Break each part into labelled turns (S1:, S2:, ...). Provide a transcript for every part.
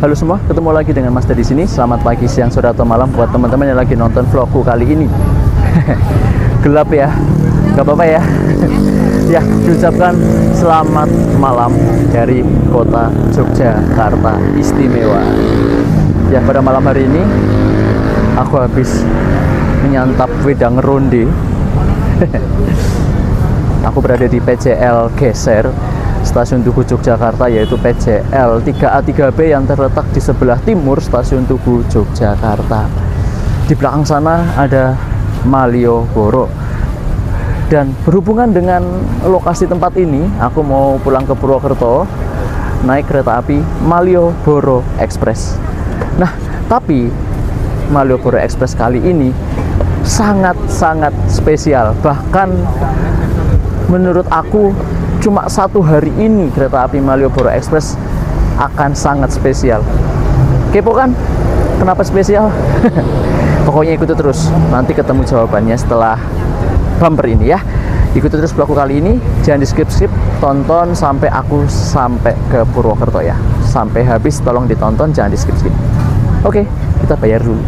S1: Halo semua, ketemu lagi dengan Mas di sini. Selamat pagi, siang, sore atau malam buat teman-teman yang lagi nonton vlogku kali ini. Gelap ya, gak apa-apa ya. Ya, diucapkan selamat malam dari kota Yogyakarta istimewa. Ya, pada malam hari ini aku habis menyantap wedang ronde. Aku berada di PCL Geser, Stasiun Tugu Yogyakarta, yaitu PCL 3A3B yang terletak di sebelah timur Stasiun Tugu Yogyakarta. Di belakang sana ada Malioboro. Dan berhubungan dengan lokasi tempat ini, aku mau pulang ke Purwokerto naik kereta api Malioboro Express. Nah, tapi Malioboro Express kali ini sangat-sangat spesial. Bahkan menurut aku cuma satu hari ini kereta api Malioboro Express akan sangat spesial. Kepo kan? Kenapa spesial? Pokoknya ikuti terus, nanti ketemu jawabannya setelah bumper ini ya. Ikuti terus vlogku kali ini, jangan di skip-skip, tonton sampai aku sampai ke Purwokerto ya. Sampai habis tolong ditonton, jangan di skip-skip. Oke, kita bayar dulu.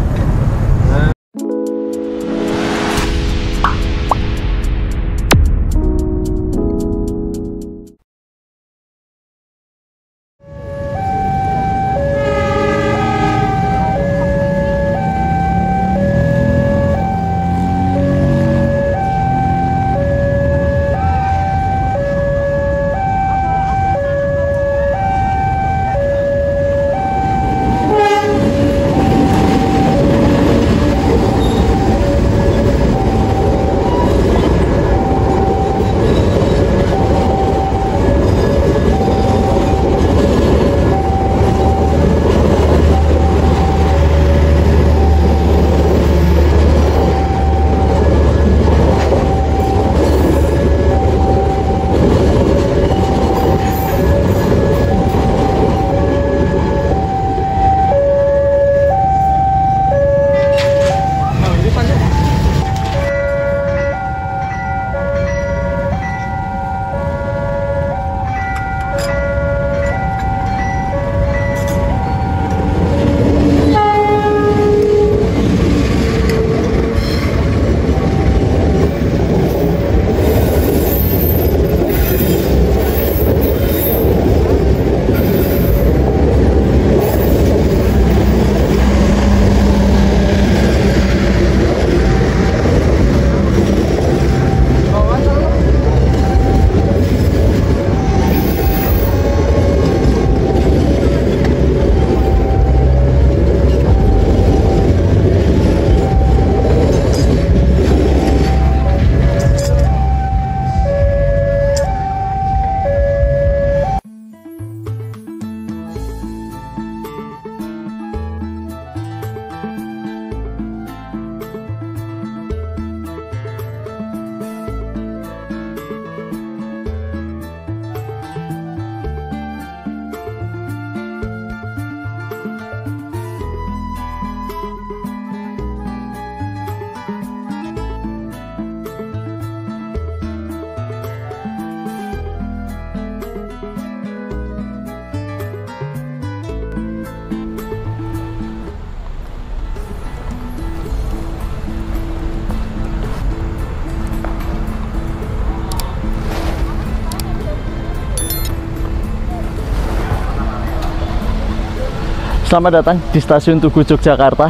S1: Selamat datang di Stasiun Tugu Yogyakarta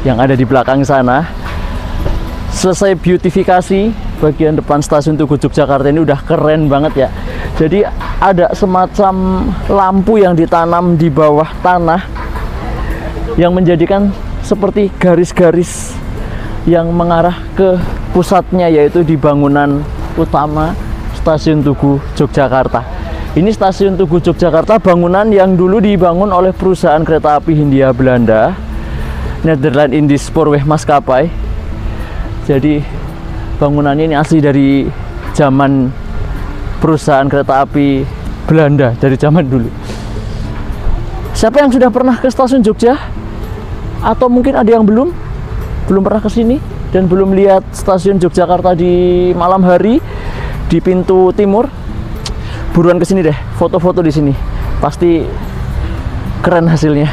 S1: yang ada di belakang sana. Selesai beautifikasi, bagian depan Stasiun Tugu Yogyakarta ini udah keren banget ya. Jadi ada semacam lampu yang ditanam di bawah tanah yang menjadikan seperti garis-garis yang mengarah ke pusatnya, yaitu di bangunan utama Stasiun Tugu Yogyakarta. Ini Stasiun Tugu Yogyakarta, bangunan yang dulu dibangun oleh perusahaan kereta api Hindia Belanda, Nederland Indies Spoorweg Maskapai. Jadi bangunannya ini asli dari zaman perusahaan kereta api Belanda, dari zaman dulu. Siapa yang sudah pernah ke Stasiun Jogja? Atau mungkin ada yang belum pernah ke sini dan belum lihat Stasiun Yogyakarta di malam hari di pintu timur? Buruan kesini deh, foto-foto di sini. Pasti keren hasilnya.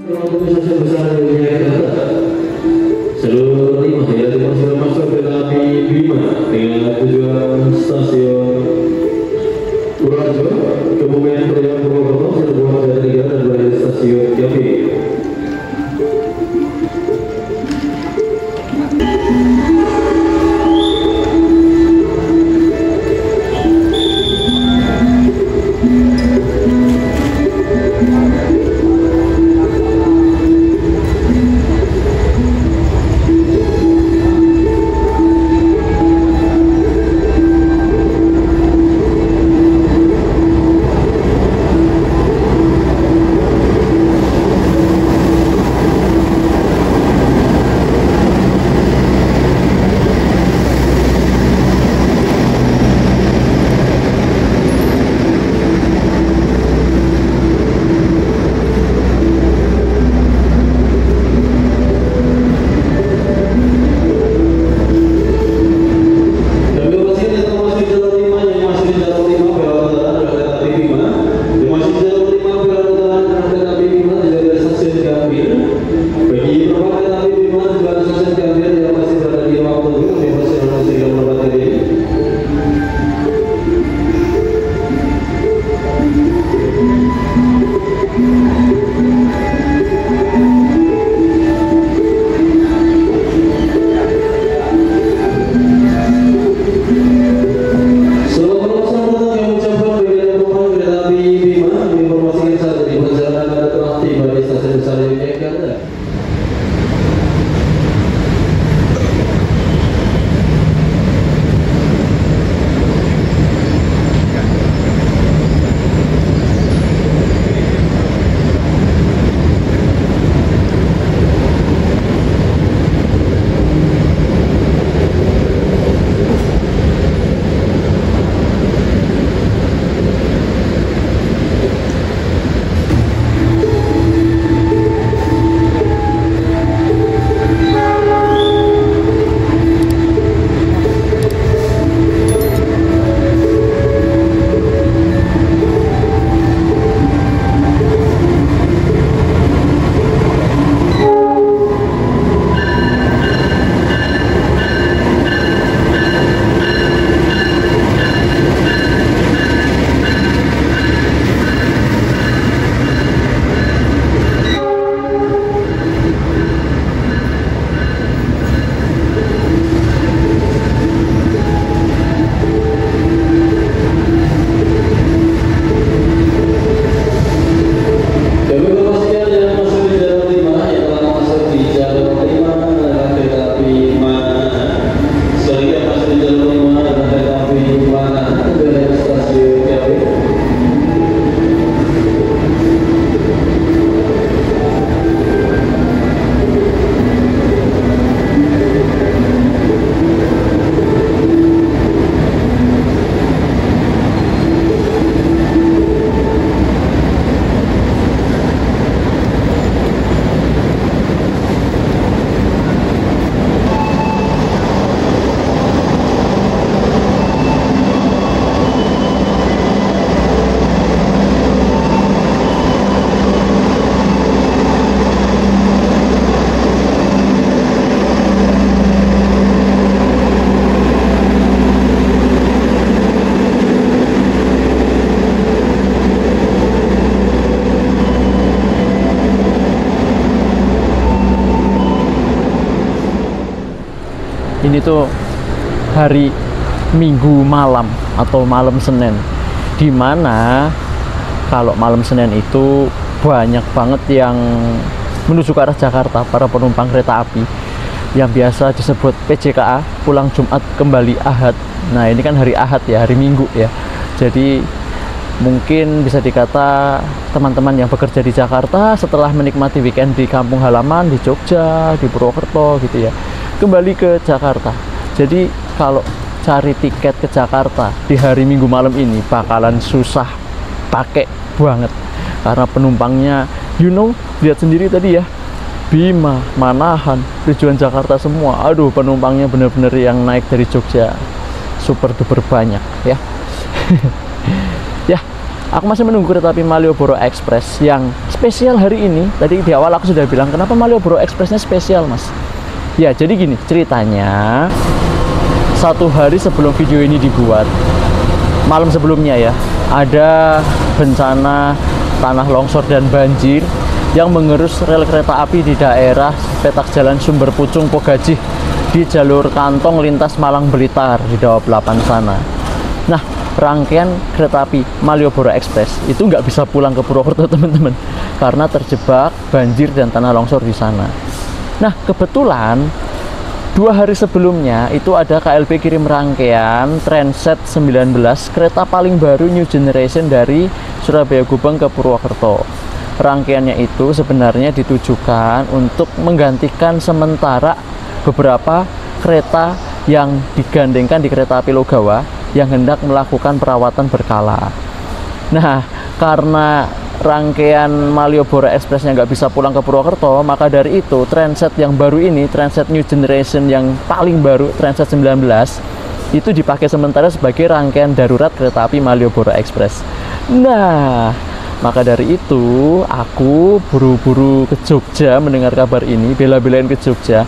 S2: Organisasi besar dunia Jakarta seluruh terima yang sudah masuk kereta api Bima dengan tujuan stasiun Purworejo kemudian perjalanan Purwokerto serbuan dari 3 dan dari stasiun Jambi.
S1: ini tuh hari Minggu malam atau malam Senin, dimana kalau malam Senin itu banyak banget yang menuju ke arah Jakarta, para penumpang kereta api yang biasa disebut PJKA, pulang Jumat kembali Ahad. Nah ini kan hari Ahad ya, hari Minggu ya, jadi mungkin bisa dikata teman-teman yang bekerja di Jakarta setelah menikmati weekend di kampung halaman, di Jogja, di Purwokerto gitu ya, kembali ke Jakarta. Jadi kalau cari tiket ke Jakarta di hari Minggu malam ini bakalan susah pakai banget, karena penumpangnya lihat sendiri tadi ya, Bima, Manahan, tujuan Jakarta semua. Aduh, penumpangnya bener-bener yang naik dari Jogja super duper banyak ya. Ya, aku masih menunggu kereta api Malioboro Express yang spesial hari ini. Tadi di awal aku sudah bilang kenapa Malioboro Expressnya spesial, Mas. Ya, jadi gini ceritanya. Satu hari sebelum video ini dibuat, malam sebelumnya ya, ada bencana tanah longsor dan banjir yang mengerus rel kereta api di daerah petak jalan Sumber Pucung Pogajih di jalur kantong lintas Malang Blitar di Daop 8 sana. Nah, rangkaian kereta api Malioboro Express itu nggak bisa pulang ke Purwokerto teman-teman, karena terjebak banjir dan tanah longsor di sana. Nah, kebetulan 2 hari sebelumnya itu ada KLB kirim rangkaian Transit 19, kereta paling baru new generation dari Surabaya Gubeng ke Purwokerto. Rangkaiannya itu sebenarnya ditujukan untuk menggantikan sementara beberapa kereta yang digandengkan di kereta api Logawa yang hendak melakukan perawatan berkala. Nah, karena rangkaian Malioboro Expressnya nggak bisa pulang ke Purwokerto, maka dari itu Transit yang baru ini, Transit New Generation yang paling baru, Transit 19, itu dipakai sementara sebagai rangkaian darurat kereta api Malioboro Express. Nah, maka dari itu aku buru-buru ke Jogja mendengar kabar ini, bela-belain ke Jogja.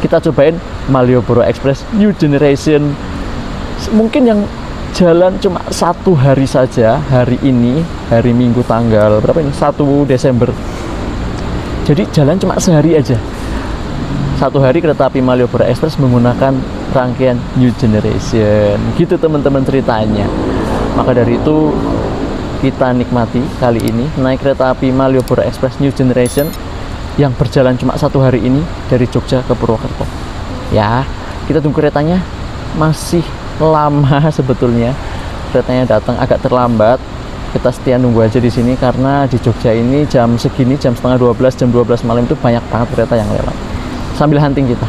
S1: Kita cobain Malioboro Express New Generation, mungkin yang jalan cuma 1 hari saja, hari ini, hari Minggu tanggal berapa ini? 1 Desember. Jadi jalan cuma sehari aja. 1 hari kereta api Malioboro Express menggunakan rangkaian New Generation. Gitu teman-teman ceritanya. Maka dari itu kita nikmati kali ini naik kereta api Malioboro Express New Generation yang berjalan cuma 1 hari ini dari Jogja ke Purwokerto. Ya, kita tunggu keretanya, masih lama sebetulnya. Keretanya datang agak terlambat. Kita setia nunggu aja di sini karena di Jogja ini jam segini, jam setengah 12, jam 12 malam itu banyak banget kereta yang lewat. Sambil hunting kita.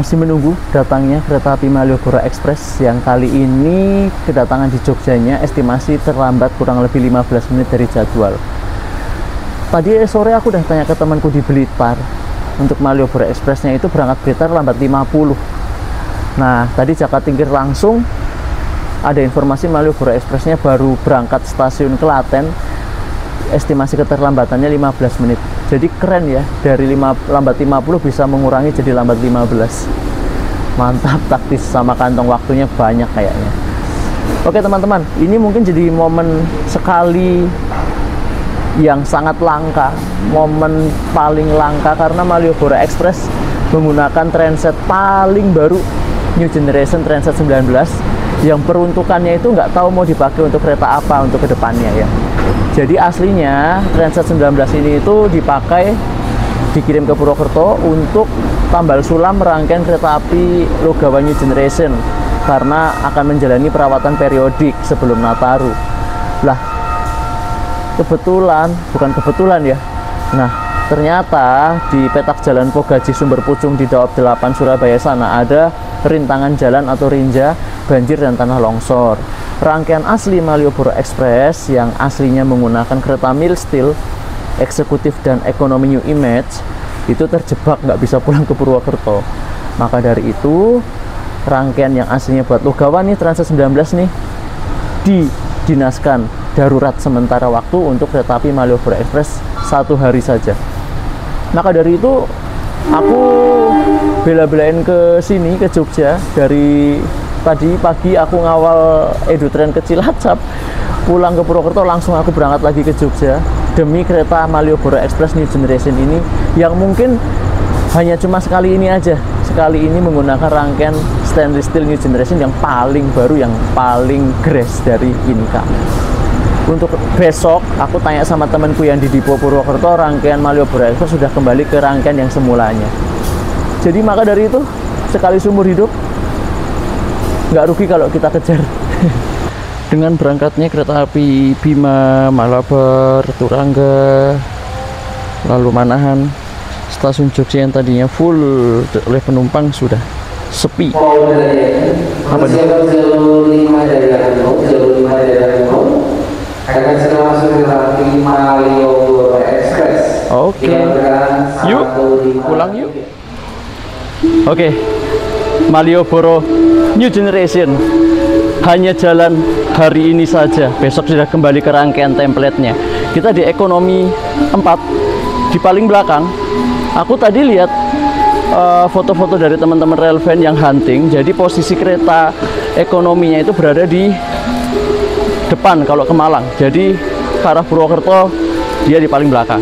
S1: masih menunggu datangnya kereta api Malioboro Express yang kali ini kedatangan di Jogjanya estimasi terlambat kurang lebih 15 menit dari jadwal. Tadi sore aku udah tanya ke temanku di Blitar, untuk Malioboro Expressnya itu berangkat Blitar lambat 50. Nah, tadi Jaka Tingkir langsung ada informasi Malioboro Expressnya baru berangkat stasiun Klaten, estimasi keterlambatannya 15 menit. Jadi keren ya, dari lambat 50 bisa mengurangi jadi lambat 15. Mantap, taktis sama kantong waktunya banyak kayaknya. Oke teman-teman, ini mungkin jadi momen sekali yang sangat langka, momen paling langka karena Malioboro Express menggunakan trainset paling baru New Generation Trainset 19 yang peruntukannya itu nggak tahu mau dipakai untuk kereta apa untuk kedepannya ya. Jadi aslinya Trainset 19 ini itu dipakai, dikirim ke Purwokerto untuk tambal sulam rangkaian kereta api Logawa New Generation karena akan menjalani perawatan periodik sebelum Nataru. Lah, bukan kebetulan ya. Nah, ternyata di petak jalan Pogaji Sumber Pucung di Daop 8 Surabaya sana ada rintangan jalan atau rinja, banjir dan tanah longsor. Rangkaian asli Malioboro Express yang aslinya menggunakan kereta Mill Steel, eksekutif dan ekonomi New Image itu terjebak nggak bisa pulang ke Purwokerto. Maka dari itu rangkaian yang aslinya buat Logawa nih Trainset 19 nih didinaskan darurat sementara waktu untuk kereta api Malioboro Express 1 hari saja. Maka dari itu aku bela-belain ke sini, ke Jogja. Dari tadi pagi aku ngawal EduTrain ke Cilacap, pulang ke Purwokerto langsung aku berangkat lagi ke Jogja demi kereta Malioboro Express New Generation ini yang mungkin hanya cuma sekali ini aja. Sekali ini menggunakan rangkaian stainless steel New Generation yang paling baru, yang paling grace dari Inka. Untuk besok, aku tanya sama temanku yang di Dipo Purwokerto, rangkaian Malioboro Express sudah kembali ke rangkaian yang semulanya. Jadi maka dari itu, sekali seumur hidup, nggak rugi kalau kita kejar. Dengan berangkatnya kereta api Bima, Malabar, Turangga, lalu Manahan, stasiun Jogja yang tadinya full oleh penumpang sudah sepi. Apa nih?
S3: Jalur 5 dari akan langsung dilewati Malioboro Express.
S1: Oke. Yuk, pulang yuk. Oke. Malioboro New Generation hanya jalan hari ini saja. Besok sudah kembali ke rangkaian template-nya. Kita di ekonomi 4 di paling belakang. Aku tadi lihat foto-foto dari teman-teman relevan yang hunting. Jadi posisi kereta ekonominya itu berada di depan kalau ke Malang. Jadi ke arah Purwokerto dia di paling belakang.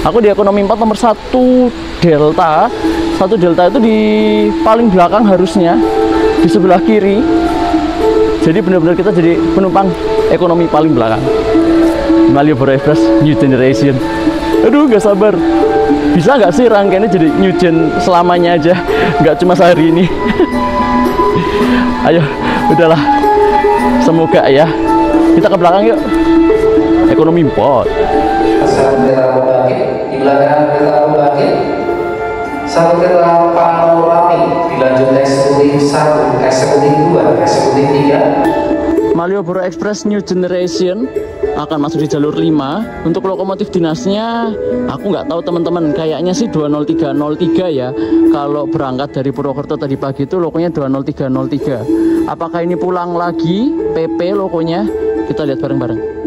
S1: Aku di ekonomi 4 nomor 1 Delta. 1 Delta itu di paling belakang harusnya, di sebelah kiri. Jadi benar-benar kita jadi penumpang ekonomi paling belakang. Malioboro Express New Generation. Aduh, gak sabar. Bisa nggak sih rangkaiannya jadi New Gen selamanya aja, nggak cuma sehari ini. Ayo, udahlah. Semoga ya. Kita ke belakang yuk. Ekonomi 4.
S3: Kereta pembangkit, di belakang kereta pembangkit, satu kereta panoramik, dilanjut eksekutif 1, eksekutif 2, eksekutif 3.
S1: Malioboro Express New Generation akan masuk di jalur 5. Untuk lokomotif dinasnya aku nggak tahu teman-teman, kayaknya sih 20303 ya. Kalau berangkat dari Purwokerto tadi pagi itu lokonya 20303. Apakah ini pulang lagi PP lokonya? Kita lihat bareng-bareng.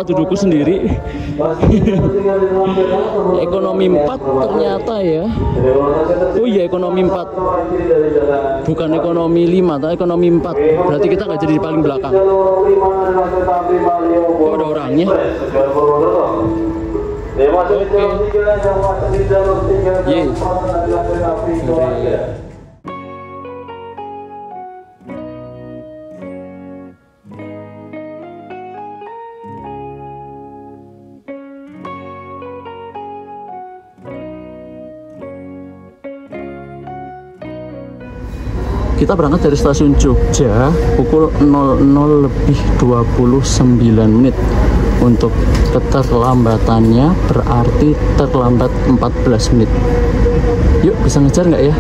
S1: tempat dudukku sendiri. Ekonomi 4 ternyata ya. Oh iya, ekonomi 4, bukan ekonomi 5, tapi ekonomi 4. Berarti kita nggak jadi di paling belakang. Oh, ada orangnya. Kita berangkat dari stasiun Jogja pukul 00:29 menit. Untuk keterlambatannya berarti terlambat 14 menit. Yuk, bisa ngejar nggak ya?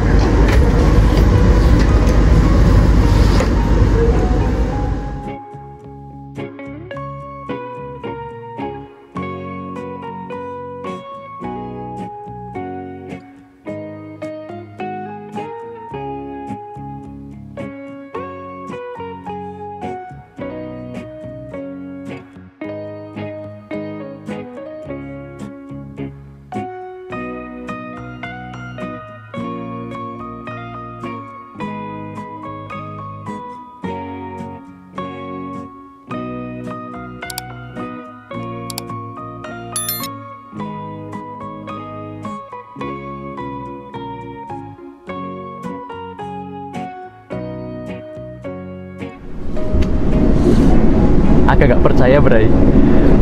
S1: Agak gak percaya, Bray,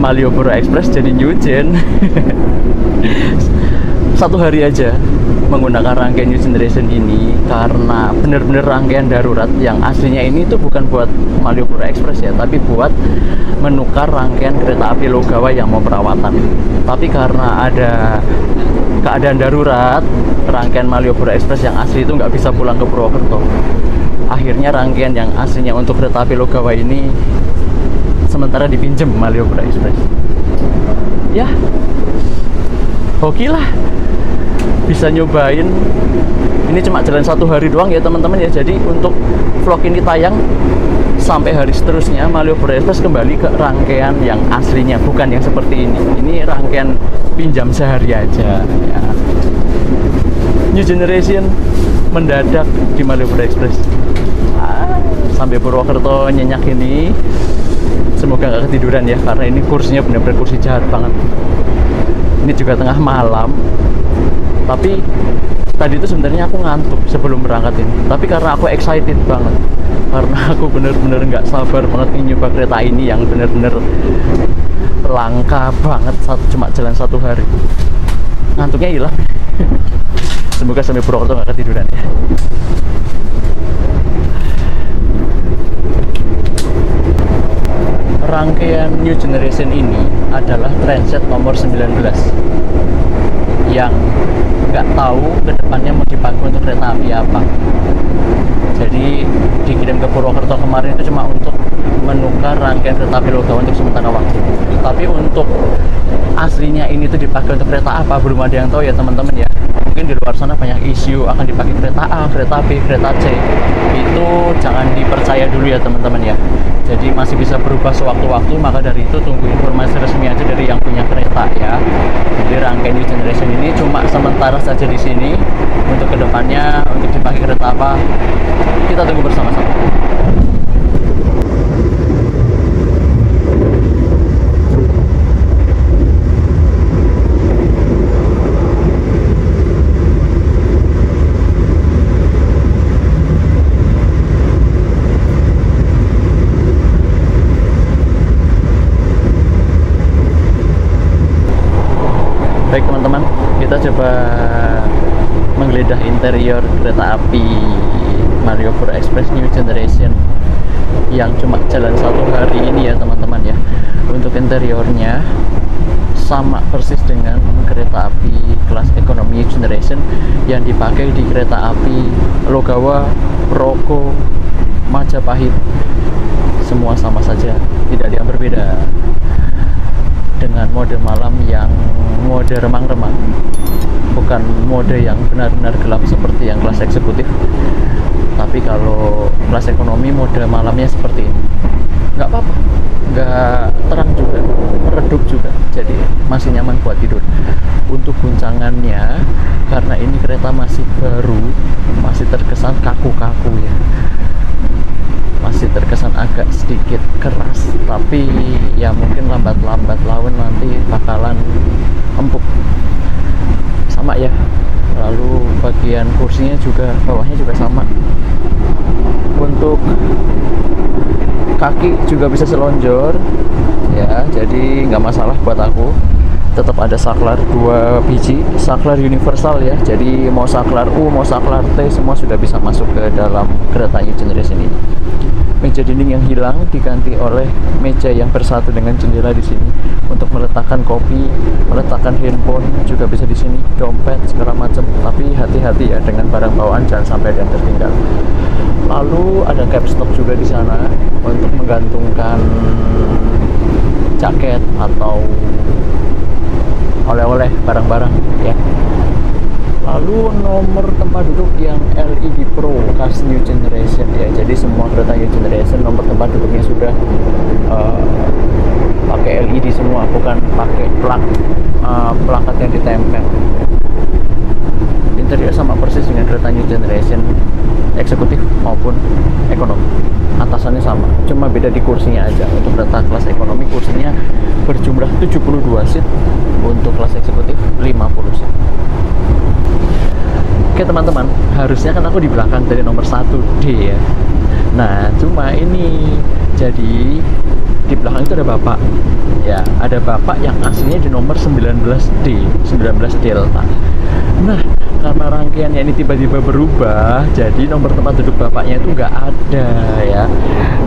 S1: Malioboro Express jadi new gen. 1 hari aja menggunakan rangkaian new generation ini, karena bener-bener rangkaian darurat. Yang aslinya ini tuh bukan buat Malioboro Express ya, tapi buat menukar rangkaian kereta api Logawa yang mau perawatan. Tapi karena ada keadaan darurat, rangkaian Malioboro Express yang asli itu nggak bisa pulang ke Purwokerto. Akhirnya rangkaian yang aslinya untuk kereta api Logawa ini sementara dipinjem Malioboro Express. Ya, hoki lah bisa nyobain. Ini cuma jalan 1 hari doang ya teman-teman ya. Jadi untuk vlog ini tayang sampai hari seterusnya, Malioboro Express kembali ke rangkaian yang aslinya, bukan yang seperti ini. Ini rangkaian pinjam sehari aja ya. New generation mendadak di Malioboro Express. Sampai Purwokerto nyenyak ini. Semoga nggak ketiduran ya, karena ini kursinya benar-benar kursi jahat banget. Ini juga tengah malam. Tapi tadi itu sebenarnya aku ngantuk sebelum berangkat ini. Tapi karena aku excited banget, karena aku bener-bener nggak sabar banget ingin nyoba kereta ini yang bener-bener langka banget, cuma jalan 1 hari. Ngantuknya hilang. Semoga sampai Purwokerto nggak ketiduran ya. Rangkaian New Generation ini adalah transit nomor 19 yang nggak tahu kedepannya mau dipakai untuk kereta api apa. Jadi dikirim ke Purwokerto kemarin itu cuma untuk menukar rangkaian kereta api Logawa untuk sementara waktu. Tapi untuk aslinya ini tuh dipakai untuk kereta apa belum ada yang tahu ya teman-teman ya. Mungkin di luar sana banyak isu akan dipakai kereta A, kereta B, kereta C. Itu jangan dipercaya dulu ya teman-teman ya. Jadi masih bisa berubah sewaktu-waktu, maka dari itu tunggu informasi resmi aja dari yang punya kereta ya. Jadi rangkaian New Generation ini cuma sementara saja di sini. Untuk kedepannya untuk dipakai kereta apa, kita tunggu bersama-sama. Baik teman-teman, kita coba menggeledah interior kereta api Malioboro Express New Generation yang cuma jalan 1 hari ini ya teman-teman ya. Untuk interiornya sama persis dengan kereta api kelas ekonomi New Generation yang dipakai di kereta api Logawa, Roko, Majapahit. Semua sama saja, tidak ada yang berbeda. Dengan mode malam yang mode remang-remang, bukan mode yang benar-benar gelap seperti yang kelas eksekutif. Tapi kalau kelas ekonomi mode malamnya seperti ini. nggak apa-apa, nggak terang juga, meredup juga, jadi masih nyaman buat tidur. Untuk guncangannya, karena ini kereta masih baru, masih terkesan kaku-kaku ya, masih terkesan agak sedikit keras, tapi ya mungkin lambat-lambat laun nanti bakalan empuk sama ya. Lalu bagian kursinya juga, bawahnya juga sama. Untuk kaki juga bisa selonjor ya, jadi nggak masalah buat aku. Tetap ada saklar 2 biji, saklar universal ya, jadi mau saklar U mau saklar T semua sudah bisa masuk ke dalam kereta New Generation ini. Meja dinding yang hilang diganti oleh meja yang bersatu dengan jendela di sini untuk meletakkan kopi, meletakkan handphone juga bisa di sini, dompet segala macam. Tapi hati-hati ya dengan barang bawaan, jangan sampai ada yang tertinggal. Lalu ada cap stop juga di sana untuk menggantungkan jaket atau oleh-oleh barang-barang ya. Lalu nomor tempat duduk yang LED Pro khas New Generation ya, jadi semua kereta New Generation nomor tempat duduknya sudah pakai LED semua, bukan pakai plakat yang ditempel. Interior sama persis dengan kereta New Generation eksekutif maupun ekonomi, atasannya sama, cuma beda di kursinya aja. Untuk kereta kelas ekonomi kursinya berjumlah 72 seat, untuk kelas eksekutif 50 seat. Oke teman-teman, harusnya kan aku di belakang dari nomor 1D ya. Nah cuma ini, jadi di belakang itu ada bapak ya, ada bapak yang aslinya di nomor 19D, 19 Delta. Nah karena rangkaiannya ini tiba-tiba berubah, jadi nomor tempat duduk bapaknya itu nggak ada ya.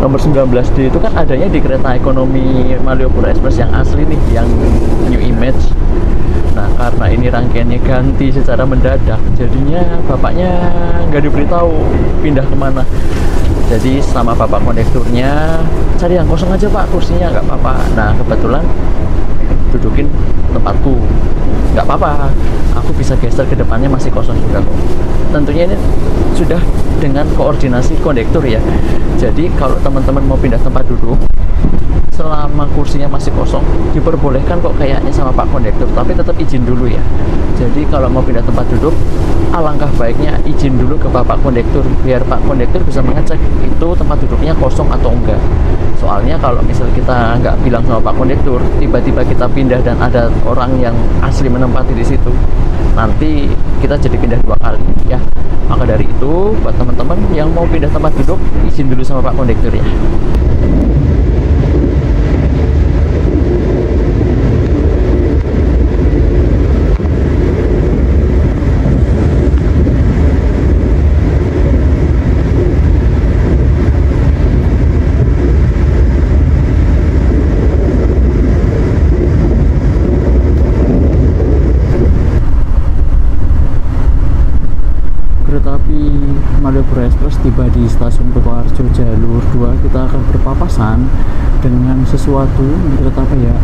S1: Nomor 19D itu kan adanya di kereta ekonomi Malioboro Express yang asli nih, yang new image. Nah karena ini rangkaiannya ganti secara mendadak, jadinya bapaknya nggak diberitahu pindah kemana. Jadi sama bapak kondekturnya, cari yang kosong aja pak, kursinya nggak apa-apa. Nah kebetulan dudukin tempatku, nggak apa-apa, aku bisa geser ke depannya, masih kosong juga kok. Tentunya ini sudah dengan koordinasi kondektur ya. Jadi kalau teman-teman mau pindah tempat duduk, selama kursinya masih kosong diperbolehkan kok kayaknya sama Pak Kondektur, tapi tetap izin dulu ya. Jadi kalau mau pindah tempat duduk, alangkah baiknya izin dulu ke Bapak Kondektur, biar Pak Kondektur bisa mengecek itu tempat duduknya kosong atau enggak. Soalnya kalau misal kita nggak bilang sama Pak Kondektur, tiba-tiba kita pindah dan ada orang yang asli menempati di situ, nanti kita jadi pindah 2 kali ya. Maka dari itu buat teman-teman yang mau pindah tempat duduk, izin dulu sama Pak Kondektur ya. Malioboro Express tiba di stasiun Kutoarjo jalur 2. Kita akan berpapasan dengan sesuatu kereta apa ya?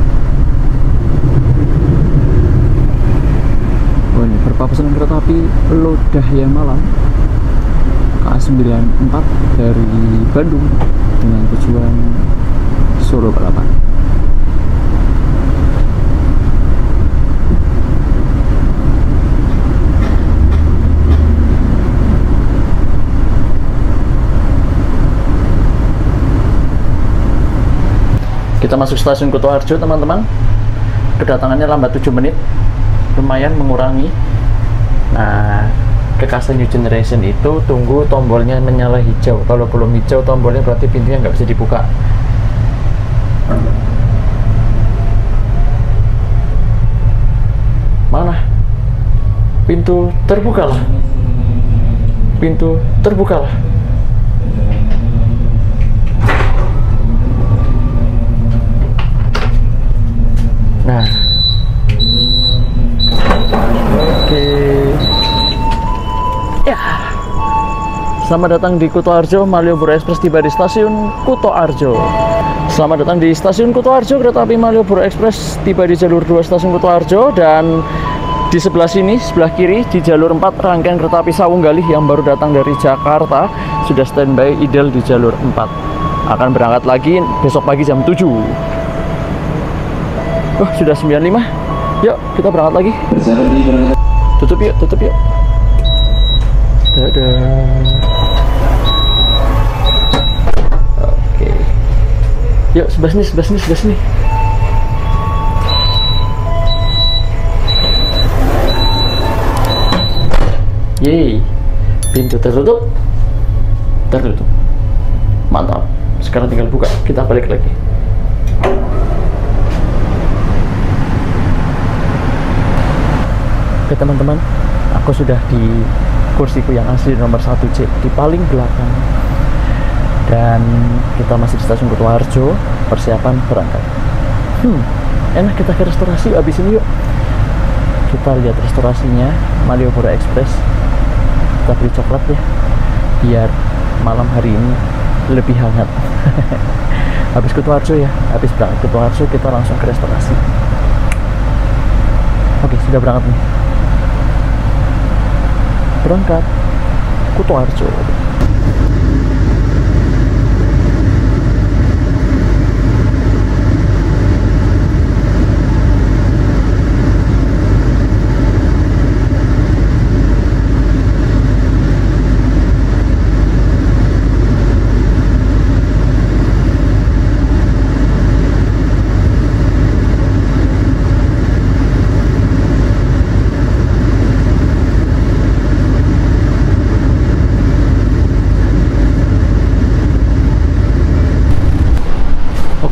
S1: Oh ini berpapasan dengan kereta api Lodaya Malang KA94 dari Bandung dengan tujuan Solo Balapan. Kita masuk stasiun Kutoarjo teman-teman, kedatangannya lambat 7 menit, lumayan mengurangi. Nah ke Casa New Generation itu tunggu tombolnya menyala hijau. Kalau belum hijau tombolnya berarti pintunya nggak bisa dibuka. Mana? Pintu terbuka lah. Pintu terbuka lah. Nah, oke. Ya, selamat datang di Kutoarjo. Malioboro Express tiba di stasiun Kutoarjo. Selamat datang di stasiun Kutoarjo. Kereta api Malioboro Express tiba di jalur 2 stasiun Kutoarjo, dan di sebelah sini, sebelah kiri di jalur 4 rangkaian kereta api Sawung Galih yang baru datang dari Jakarta sudah standby idle di jalur 4. Akan berangkat lagi besok pagi jam 7. Oh, sudah 95. Yuk, kita berangkat lagi. Tutup yuk, tutup yuk. Dadah. Oke. Yuk, sebelah sini, sebelah sini, sebelah sini. Yeay. Pintu tertutup. Tertutup. Mantap. Sekarang tinggal buka. Kita balik lagi. Oke teman-teman, aku sudah di kursiku yang asli nomor 1C, di paling belakang. Dan kita masih di stasiun Kutoarjo, persiapan berangkat. Enak, kita ke restorasi abis ini yuk. Kita lihat restorasinya, Malioboro Express. Kita beli coklat ya, biar malam hari ini lebih hangat. Habis Kutoarjo ya, habis berangkat Kutoarjo kita langsung ke restorasi. Oke, sudah berangkat nih. Berangkat Kutoarjo.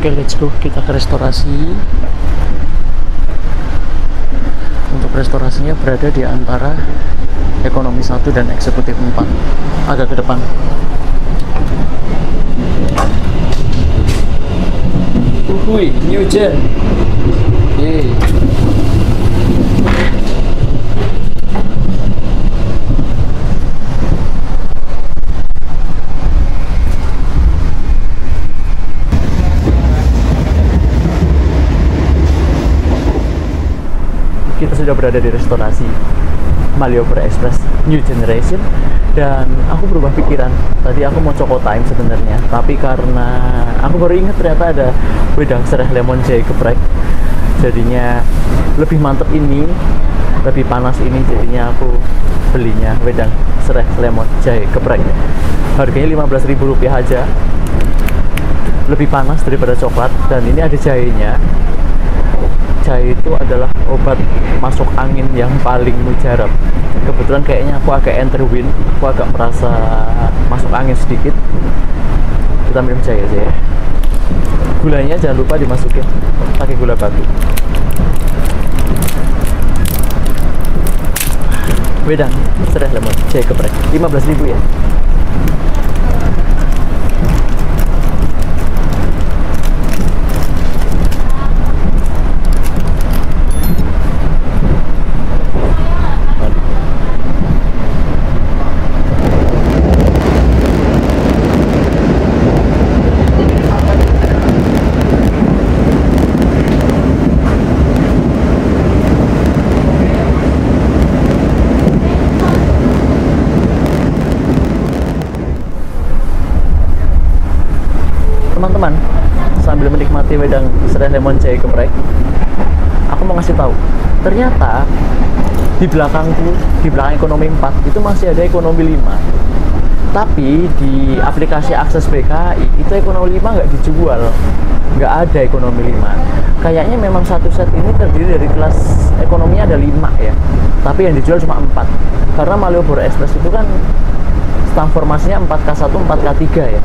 S1: Oke, let's go. Kita ke restorasi. Untuk restorasinya berada di antara ekonomi 1 dan eksekutif 4. Agak ke depan. Uhuy, new gen. Yeay. Kita sudah berada di restorasi Malioboro Express New Generation, dan aku berubah pikiran. Tadi aku mau Choco Time sebenarnya, tapi karena aku baru ingat ternyata ada wedang serai lemon jahe geprek, jadinya lebih mantep ini, lebih panas ini, jadinya aku belinya wedang serai lemon jahe geprek. Harganya Rp15.000 aja, lebih panas daripada coklat, dan ini ada jahenya. Jahe itu adalah obat masuk angin yang paling mujarab. Kebetulan kayaknya aku agak enter win, aku agak merasa masuk angin sedikit. Kita minum jahe aja ya. Gulanya jangan lupa dimasukin, pakai gula batu. Wedang serai lemon jahe geprek, Rp15.000 ya. Teman-teman, sambil menikmati wedang serai lemon jahe geprek, aku mau ngasih tahu, ternyata di belakangku, di belakang ekonomi 4 itu masih ada ekonomi 5. Tapi di aplikasi Akses BKI itu ekonomi 5 nggak dijual, nggak ada ekonomi 5. Kayaknya memang satu set ini terdiri dari kelas ekonominya ada 5 ya, tapi yang dijual cuma 4. Karena Malioboro Express itu kan stang formasinya 4K1, 4K3 ya.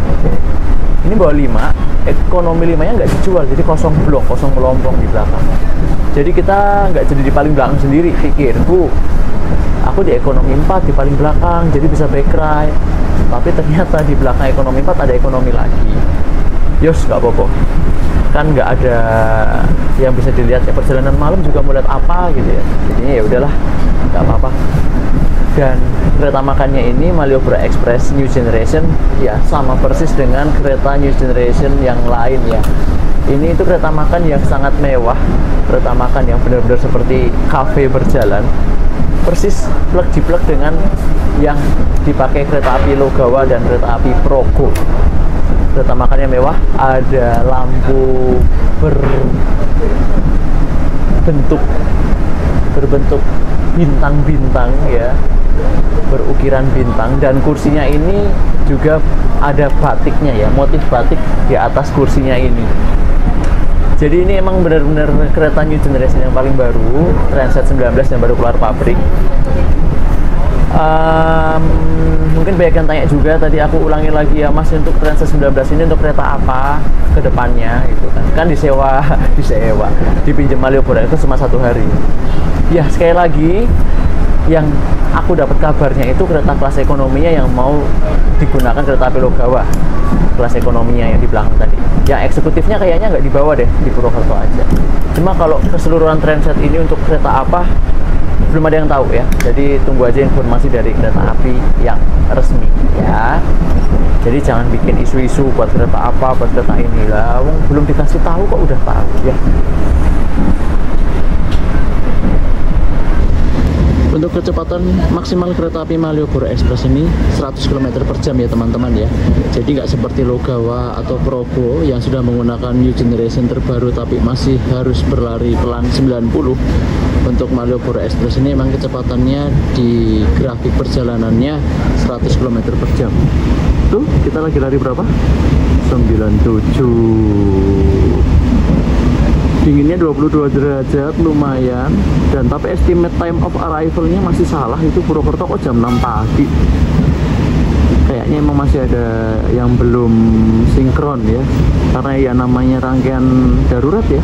S1: Ini bawa 5, ekonomi 5-nya nggak dijual, jadi kosong blok, kosong melompong di belakang. Jadi kita nggak jadi di paling belakang sendiri, pikirku aku di ekonomi 4 di paling belakang, jadi bisa back right. Tapi ternyata di belakang ekonomi 4 ada ekonomi lagi. Yos, nggak apa-apa, kan nggak ada yang bisa dilihat ya, perjalanan malam juga mau lihat apa gitu ya. Jadinya ya udahlah, nggak apa-apa. Dan kereta makannya ini Malioboro Express New Generation ya, sama persis dengan kereta New Generation yang lain ya. Ini itu kereta makan yang sangat mewah, kereta makan yang benar-benar seperti kafe berjalan, persis plek-jiplek dengan yang dipakai kereta api Logawa dan kereta api Progo. kereta makannya mewah, ada lampu berbentuk bintang-bintang ya, berukiran bintang, dan kursinya ini juga ada batiknya ya, motif batik di atas kursinya ini. Jadi ini emang benar-benar kereta new generation yang paling baru, Transit 19 yang baru keluar pabrik. Mungkin banyak yang tanya juga, tadi aku ulangi lagi ya Mas, untuk Transit 19 ini untuk kereta apa ke depannya gitu kan disewa dipinjam Malioboro itu cuma 1 hari ya. Sekali lagi, yang aku dapat kabarnya itu kereta kelas ekonominya yang mau digunakan kereta api Logawa, kelas ekonominya yang di belakang tadi. Yang eksekutifnya kayaknya nggak dibawa deh, di Purwokerto aja. Cuma kalau keseluruhan Transit ini untuk kereta apa belum ada yang tahu ya, jadi tunggu aja informasi dari kereta api yang resmi ya. Jadi jangan bikin isu-isu buat kereta apa, buat kereta inilah, belum dikasih tahu kok udah tahu ya. Untuk kecepatan maksimal kereta api Malioboro Express ini 100 km per jam ya teman-teman ya. Jadi nggak seperti Logawa atau Probo yang sudah menggunakan new generation terbaru tapi masih harus berlari pelan 90. Untuk Malioboro Express ini emang kecepatannya di grafik perjalanannya 100 km per jam. Tuh, kita lagi lari berapa? 97. Dinginnya 22 derajat, lumayan. Dan tapi estimate time of arrival-nya masih salah, itu Purwokerto kok jam 6 pagi. Kayaknya emang masih ada yang belum sinkron ya, karena ya namanya rangkaian darurat ya.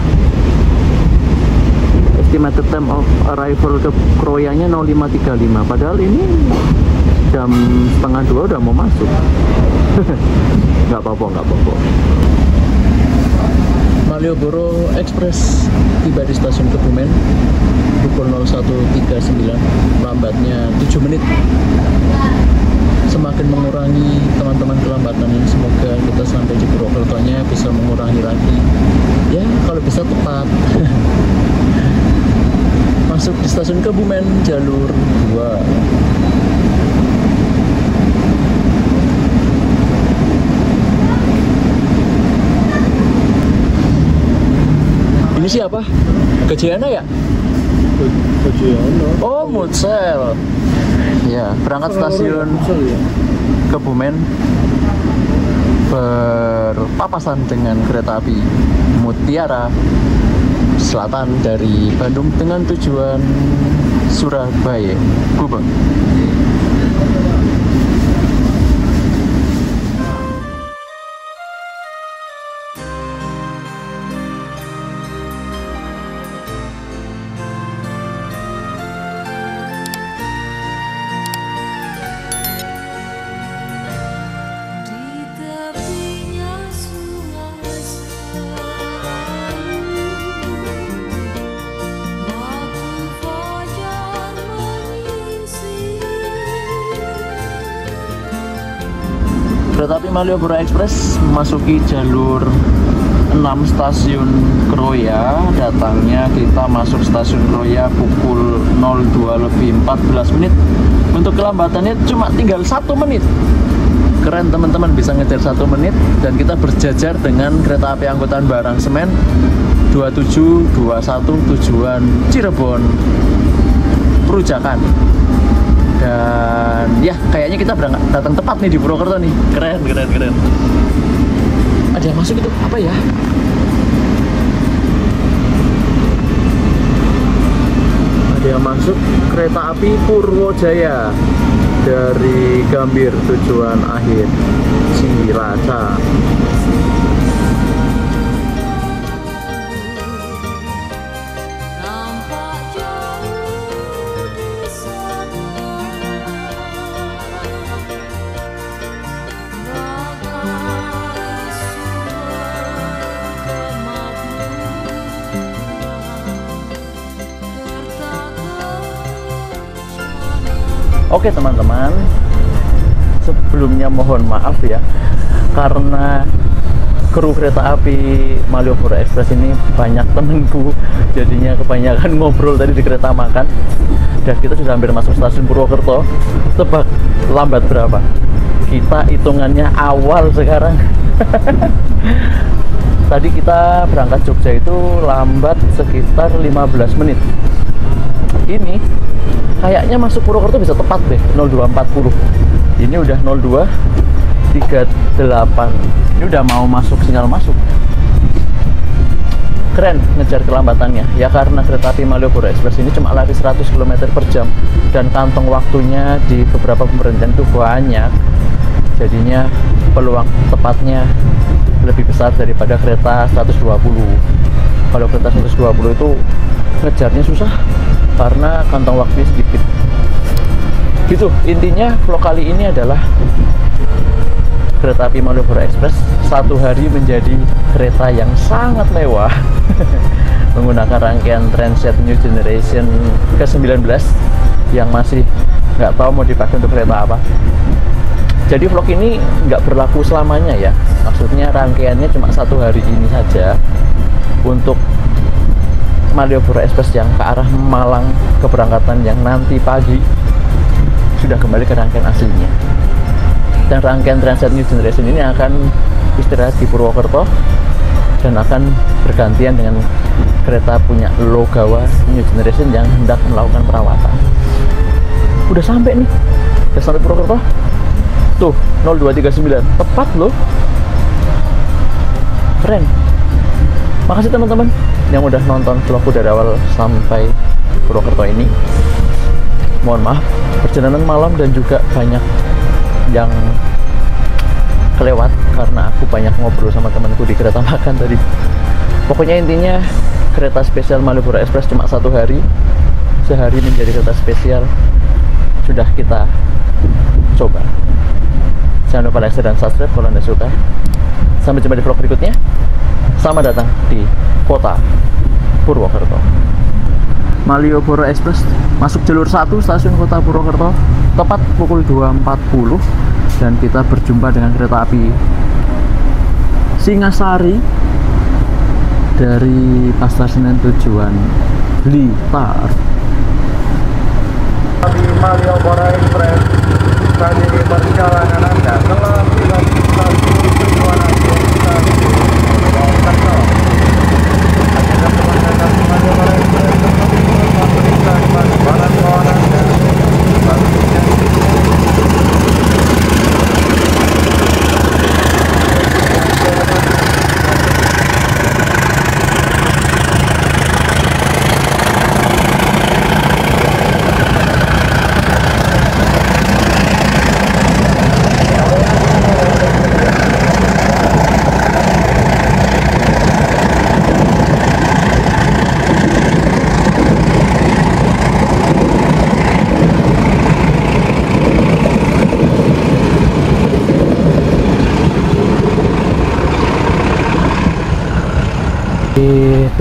S1: Estimated time of arrival ke Kroyanya 05.35, padahal ini jam 1:30 udah mau masuk. Nggak apa-apa. Malioboro Express tiba di stasiun Kebumen pukul 01.39, lambatnya 7 menit. Semakin mengurangi teman-teman kelambatan ini, semoga kita sampai di Purwokertonya bisa mengurangi lagi ya, kalau bisa tepat. Masuk di stasiun Kebumen jalur 2. Ini siapa? Gajayana ya?
S4: Gajayana.
S1: Oh, Mutsel. Ya, berangkat stasiun Kebumen berpapasan dengan kereta api Mutiara Selatan dari Bandung dengan tujuan Surabaya, Gubeng. Kereta api Malioboro Express memasuki jalur 6 stasiun Kroya. Datangnya kita masuk stasiun Kroya pukul 02:14. Untuk kelambatannya cuma tinggal 1 menit. Keren teman-teman, bisa ngejar 1 menit. Dan kita berjajar dengan kereta api angkutan barang semen 2721 tujuan Cirebon Perujakan. Dan ya kayaknya kita datang tepat nih di Purwokerto nih. Keren. Ada yang masuk itu apa ya? Ada yang masuk kereta api Purwojaya dari Gambir tujuan akhir Cilacap. Oke teman-teman, sebelumnya mohon maaf ya, karena kru kereta api Malioboro Express ini banyak temenku, jadinya kebanyakan ngobrol tadi di kereta makan. Dan kita sudah hampir masuk stasiun Purwokerto. Tebak lambat berapa? Kita hitungannya awal sekarang. Tadi kita berangkat Jogja itu lambat sekitar 15 menit. Ini kayaknya masuk Purwokerto bisa tepat deh, 02.40. Ini udah 02.38. Ini udah mau masuk, sinyal masuk. Keren ngejar kelambatannya. Ya karena kereta api Malioboro Express ini cuma lari 100 km per jam. Dan kantong waktunya di beberapa pemberhentian itu banyak. Jadinya peluang tepatnya lebih besar daripada kereta 120. Kalau kereta 120 itu ngejarnya susah karena kantong waktunya sedikit. Gitu, intinya vlog kali ini adalah kereta api Malioboro Express satu hari menjadi kereta yang sangat mewah menggunakan rangkaian Transit New Generation ke-19 yang masih nggak tahu mau dipakai untuk kereta apa. Jadi vlog ini nggak berlaku selamanya ya, maksudnya rangkaiannya cuma satu hari ini saja untuk Malioboro Express yang ke arah Malang, keberangkatan yang nanti pagi sudah kembali ke rangkaian aslinya. Dan rangkaian Transit New Generation ini akan istirahat di Purwokerto dan akan bergantian dengan kereta punya Logawa New Generation yang hendak melakukan perawatan. Udah sampai nih, udah sampai Purwokerto. Tuh, 02.39, tepat loh. Keren. Makasih teman-teman yang udah nonton vlogku dari awal sampai Purwokerto ini. Mohon maaf, perjalanan malam dan juga banyak yang kelewat karena aku banyak ngobrol sama temanku di kereta makan tadi. Pokoknya intinya kereta spesial Malioboro Express cuma satu hari, sehari menjadi kereta spesial sudah kita coba. Jangan lupa like, share, dan subscribe kalau Anda suka. Sampai jumpa di vlog berikutnya. Selamat datang di kota Purwokerto. Malioboro Express masuk jalur 1 stasiun kota Purwokerto tepat pukul 2.40 dan kita berjumpa dengan kereta api Singasari dari Pasar Senen tujuan Blitar.
S4: Di Malioboro Express tadi perjalanan Anda telah tiba di stasiun tujuan akhir stasiun Purwokerto. Akhirnya perjalanan Malioboro Express memberikan bahan bawaan Anda.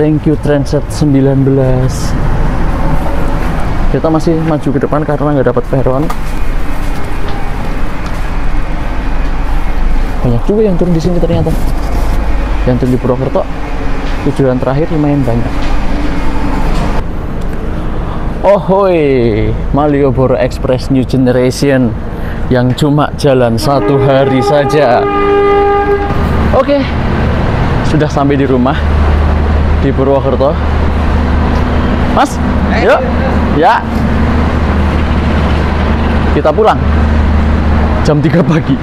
S1: Thank you Transit 19. Kita masih maju ke depan karena nggak dapat peron. Banyak juga yang turun di sini ternyata. Yang turun di Purwokerto tujuan terakhir lumayan banyak. Ohoi, Malioboro Express New Generation yang cuma jalan satu hari saja. Oke, sudah sampai di rumah di Purwokerto. Mas, yuk ya, kita pulang jam 3 pagi.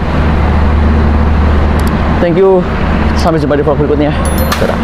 S1: Thank you, sampai jumpa di vlog berikutnya. Dadah.